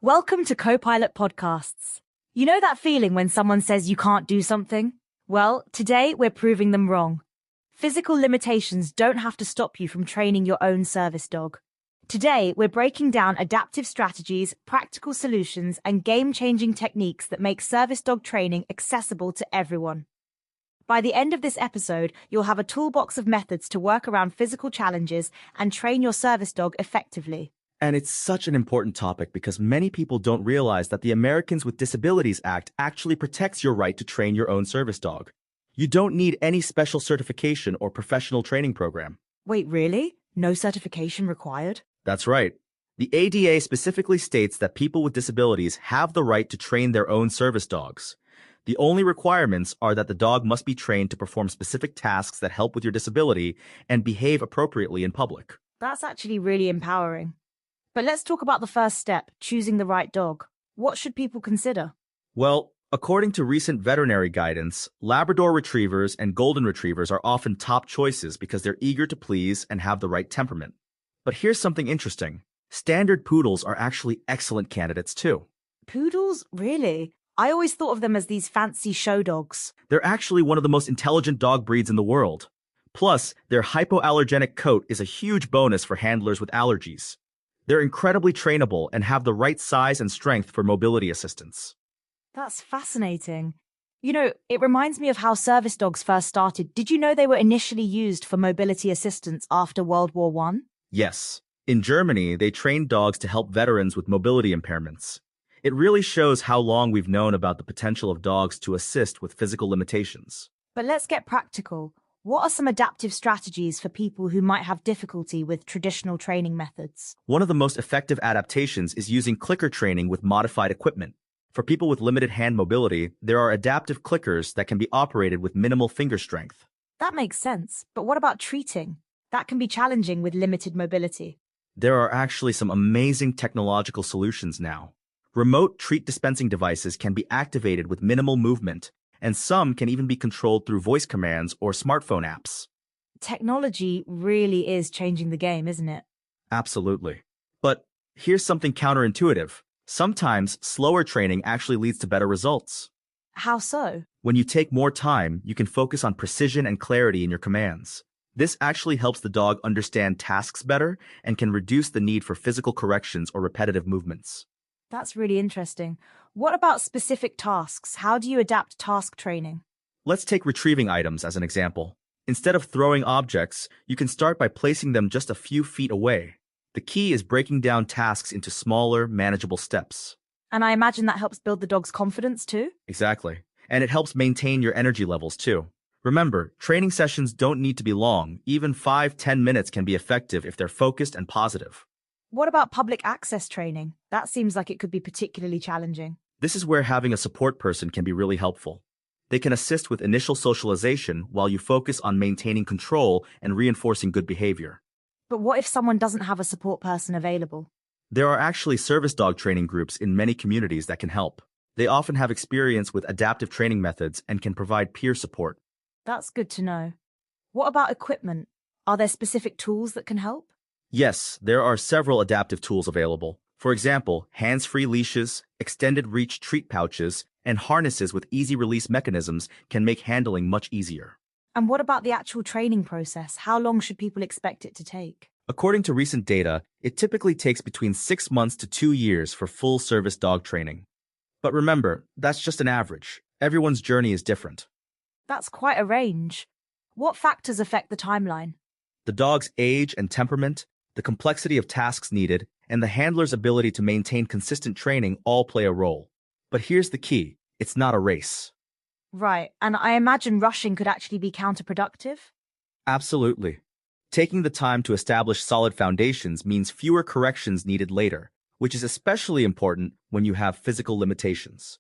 Welcome to Copilot Podcasts. You know that feeling when someone says you can't do something? Well, today we're proving them wrong. Physical limitations don't have to stop you from training your own service dog. Today, we're breaking down adaptive strategies, practical solutions, and game-changing techniques that make service dog training accessible to everyone. By the end of this episode, you'll have a toolbox of methods to work around physical challenges and train your service dog effectively. And it's such an important topic because many people don't realize that the Americans with Disabilities Act actually protects your right to train your own service dog. You don't need any special certification or professional training program. Wait, really? No certification required? That's right. The ADA specifically states that people with disabilities have the right to train their own service dogs. The only requirements are that the dog must be trained to perform specific tasks that help with your disability and behave appropriately in public. That's actually really empowering. But let's talk about the first step, choosing the right dog. What should people consider? Well, according to recent veterinary guidance, Labrador Retrievers and Golden Retrievers are often top choices because they're eager to please and have the right temperament. But here's something interesting. Standard poodles are actually excellent candidates too. Poodles? Really? I always thought of them as these fancy show dogs. They're actually one of the most intelligent dog breeds in the world. Plus, their hypoallergenic coat is a huge bonus for handlers with allergies. They're incredibly trainable and have the right size and strength for mobility assistance. That's fascinating. You know, it reminds me of how service dogs first started. Did you know they were initially used for mobility assistance after World War I? Yes. In Germany, they trained dogs to help veterans with mobility impairments. It really shows how long we've known about the potential of dogs to assist with physical limitations. But let's get practical. What are some adaptive strategies for people who might have difficulty with traditional training methods? One of the most effective adaptations is using clicker training with modified equipment. For people with limited hand mobility, there are adaptive clickers that can be operated with minimal finger strength. That makes sense. But what about treating? That can be challenging with limited mobility. There are actually some amazing technological solutions now. Remote treat dispensing devices can be activated with minimal movement, and some can even be controlled through voice commands or smartphone apps. Technology really is changing the game, isn't it? Absolutely. But here's something counterintuitive. Sometimes slower training actually leads to better results. How so? When you take more time, you can focus on precision and clarity in your commands. This actually helps the dog understand tasks better and can reduce the need for physical corrections or repetitive movements. That's really interesting. What about specific tasks? How do you adapt task training? Let's take retrieving items as an example. Instead of throwing objects, you can start by placing them just a few feet away. The key is breaking down tasks into smaller, manageable steps. And I imagine that helps build the dog's confidence too? Exactly. And it helps maintain your energy levels too. Remember, training sessions don't need to be long. Even 5-10 minutes can be effective if they're focused and positive. What about public access training? That seems like it could be particularly challenging. This is where having a support person can be really helpful. They can assist with initial socialization while you focus on maintaining control and reinforcing good behavior. But what if someone doesn't have a support person available? There are actually service dog training groups in many communities that can help. They often have experience with adaptive training methods and can provide peer support. That's good to know. What about equipment? Are there specific tools that can help? Yes, there are several adaptive tools available. For example, hands-free leashes, extended reach treat pouches, and harnesses with easy release mechanisms can make handling much easier. And what about the actual training process? How long should people expect it to take? According to recent data, it typically takes between 6 months to 2 years for full service dog training. But remember, that's just an average. Everyone's journey is different. That's quite a range. What factors affect the timeline? The dog's age and temperament, the complexity of tasks needed, and the handler's ability to maintain consistent training all play a role. But here's the key. It's not a race. Right, and I imagine rushing could actually be counterproductive? Absolutely. Taking the time to establish solid foundations means fewer corrections needed later, which is especially important when you have physical limitations.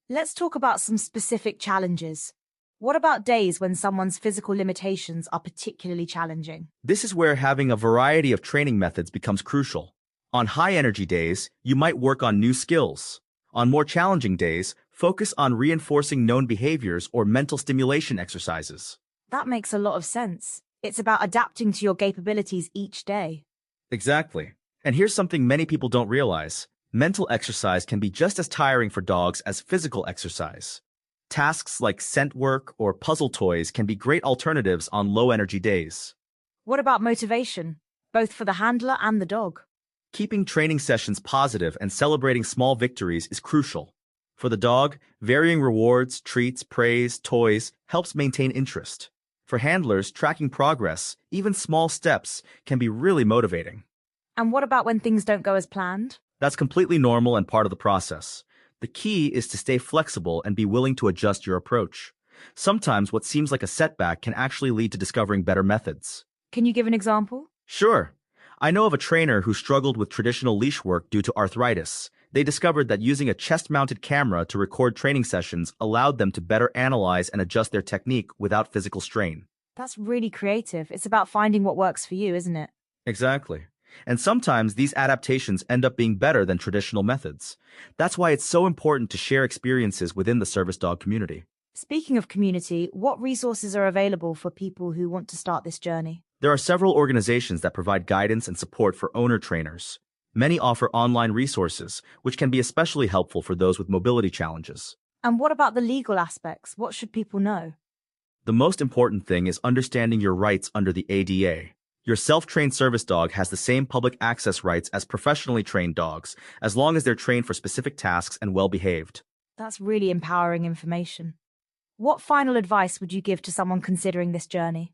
Let's talk about some specific challenges. What about days when someone's physical limitations are particularly challenging? This is where having a variety of training methods becomes crucial. On high-energy days, you might work on new skills. On more challenging days, focus on reinforcing known behaviors or mental stimulation exercises. That makes a lot of sense. It's about adapting to your capabilities each day. Exactly. And here's something many people don't realize. Mental exercise can be just as tiring for dogs as physical exercise. Tasks like scent work or puzzle toys can be great alternatives on low-energy days. What about motivation, both for the handler and the dog? Keeping training sessions positive and celebrating small victories is crucial. For the dog, varying rewards, treats, praise, toys helps maintain interest. For handlers, tracking progress, even small steps, can be really motivating. And what about when things don't go as planned? That's completely normal and part of the process. The key is to stay flexible and be willing to adjust your approach. Sometimes what seems like a setback can actually lead to discovering better methods. Can you give an example? Sure. I know of a trainer who struggled with traditional leash work due to arthritis. They discovered that using a chest-mounted camera to record training sessions allowed them to better analyze and adjust their technique without physical strain. That's really creative. It's about finding what works for you, isn't it? Exactly. And sometimes these adaptations end up being better than traditional methods. That's why it's so important to share experiences within the service dog community. Speaking of community, what resources are available for people who want to start this journey? There are several organizations that provide guidance and support for owner trainers. Many offer online resources, which can be especially helpful for those with mobility challenges. And what about the legal aspects? What should people know? The most important thing is understanding your rights under the ADA. Your self-trained service dog has the same public access rights as professionally trained dogs, as long as they're trained for specific tasks and well-behaved. That's really empowering information. What final advice would you give to someone considering this journey?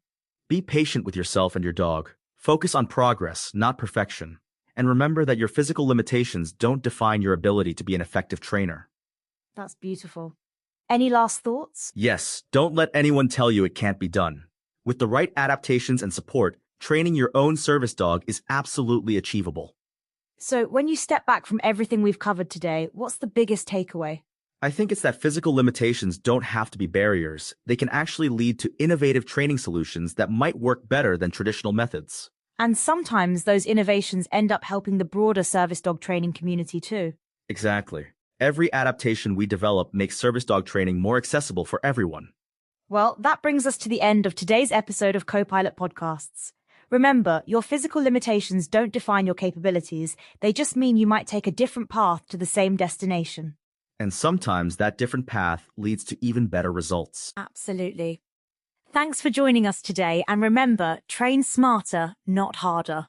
Be patient with yourself and your dog. Focus on progress, not perfection. And remember that your physical limitations don't define your ability to be an effective trainer. That's beautiful. Any last thoughts? Yes, don't let anyone tell you it can't be done. With the right adaptations and support, training your own service dog is absolutely achievable. So, when you step back from everything we've covered today, what's the biggest takeaway? I think it's that physical limitations don't have to be barriers. They can actually lead to innovative training solutions that might work better than traditional methods. And sometimes those innovations end up helping the broader service dog training community too. Exactly. Every adaptation we develop makes service dog training more accessible for everyone. Well, that brings us to the end of today's episode of Copilot Podcasts. Remember, your physical limitations don't define your capabilities. They just mean you might take a different path to the same destination. And sometimes that different path leads to even better results. Absolutely. Thanks for joining us today, and remember, train smarter, not harder.